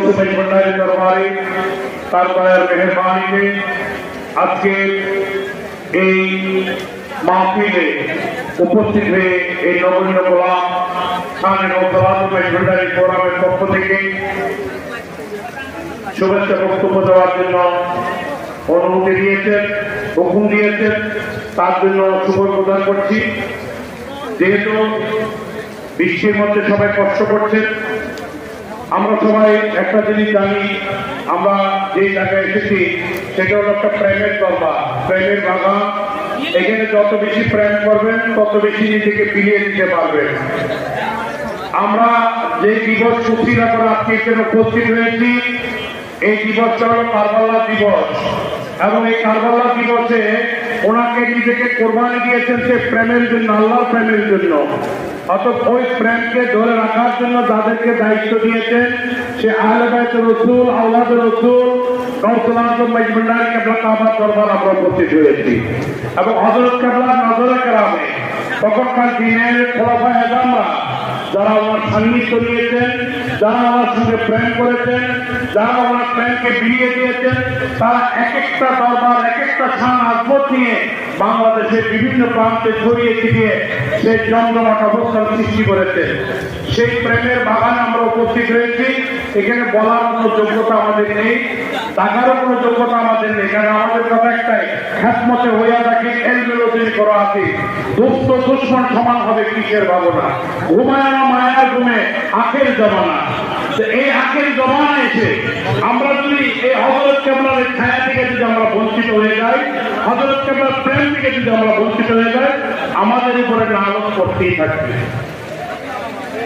মজবুন্নাহের দরবারে তার দয়ার মেহেরবানিতে আজকে এই মাহফিলে উপস্থিত হয়ে এই নগরীয় গোলাম খানের মজবুন্নাহের ফোরামের পক্ষ থেকে শুভেচ্ছা বক্তব্য দেওয়ার জন্য অনুমতি দিয়েছেন, হুকুম দিয়েছেন, তার জন্য শুভ প্রদান করছি। যেহেতু বিশ্বের মধ্যে সবাই কষ্ট করছেন, আমরা সবাই একটা জিনিস জানি, আমরা যে জায়গায় এসেছি সেটা হলো একটা প্রেমের দরবার, প্রেমের বাগান। এখানে যত বেশি প্রেম করবেন তত বেশি নিজেকে বিলিয়ে দিতে পারবেন। আমরা যে দিবস সুস্থিরা করে আজকে এখানে উপস্থিত হয়েছি, এই দিবসটা হলো কারবালা দিবস, এবং এই কারবালা দিবসে ওনাকে নিজেকে কোরবানি দিয়েছেন সে প্রেমের জন্য, আল্লাহর প্রেমের জন্য। অতএব ওই প্রেমকে ধরে রাখার জন্য যাদেরকে দায়িত্ব দিয়েছেন সে আহলে বাইত রাসূল, আওলাদ রাসূল, গাউসুল আজম মজবুন্নাহ কিবলা কাবার দরবার আমরা উপস্থিত হয়েছি। এবং হযরত কিবলার নজরে কেরামে তখনকার দিনের খোলাফায়ে আযমরা যারা ওনার সান্নিধ্য নিয়েছেন, যারা ওনার সঙ্গে প্রেম করেছেন, যারা ওনার প্রেমকে বিলিয়ে দিয়েছেন, তারা এক একটা দরবার, এক একটা শান আজমত নিয়ে বাংলাদেশের বিভিন্ন প্রান্তে ছড়িয়ে ছিটিয়ে সেই জমজমাট অবস্থান সৃষ্টি করেছে। সেই প্রেমের বাগানে আমরা উপস্থিত হয়েছি। এখানে বলার কোনো যোগ্যতা আমাদের নেই, টাকারও কোনো যোগ্যতা আমাদের নেই, কারণ আমাদের কথা একটাই, খ্যাতমতে হইয়া থাকি এলমেলতিন করা আছে, দুষ্ট দুশ্মন সমান হবে কিসের ভাবনা, ঘুমায় মায়ার ঘুমে আখের জমানা। এই আখের জমানা এসে আমরা যদি এই হযরত কিবলার ছায়া থেকে যদি আমরা বঞ্চিত হয়ে যাই, হযরত কিবলার প্রেম থেকে যদি আমরা বঞ্চিত হয়ে যাই, আমাদের উপরে লালত করতেই থাকবে।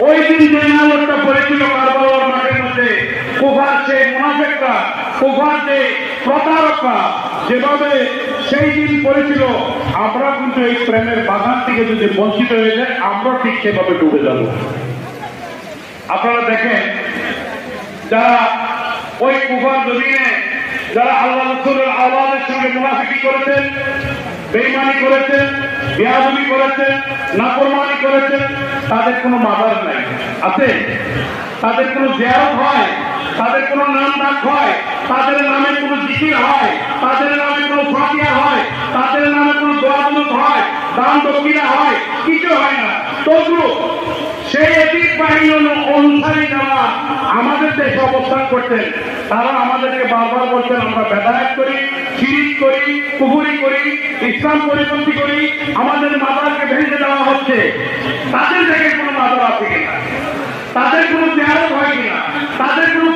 ওই দিন যে লালতটা পড়েছিল কারবালার মাঠের মধ্যে, কুফার সেই মুনাফিকরা, কুফার যে প্রতারকরা যেভাবে সেই দিন পড়েছিল, আমরা কিন্তু এই প্রেমের বাগান থেকে যদি বঞ্চিত হয়ে যায়, আমরা ঠিক সেভাবে ডুবে যাব। আপনারা দেখেন, যারা ওই কুফার জমিনে যারা আল্লাহ রাসূলের আওলাদের সঙ্গে মুনাফিকি করেছেন, বেঈমানি করেছেন, বেয়াদবি করেছেন, নাফরমানি করেছেন, তাদের কোনো মাজার নাই, আছে? তাদের কোনো জিয়ারত হয়? তাদের কোনো নাম ডাক হয়? তাদের নামে কোনো জিকির হয়? তাদের নামে কোনো ফাতিহা হয়? তাদের নামে কোনো দোয়া দরুদ হয়? দান দক্ষিণা হয়? কিছু হয় না। তবু সেই এতিক বাহিনীর অনুসারী যারা আমাদের দেশে অবস্থান করতেন, তারা আমাদেরকে বারবার বলছেন আমরা বেদায়েত করি, শিরক করি, কুফরি করি, ইসলাম পরিপন্থী করি, আমাদের মাজারকে ভেঙে দেওয়া হচ্ছে। তাদের থেকে কোনো মাজার আছে কিনা? তাদের কোনো জিয়ারত হয় কিনা? তাদের কোনো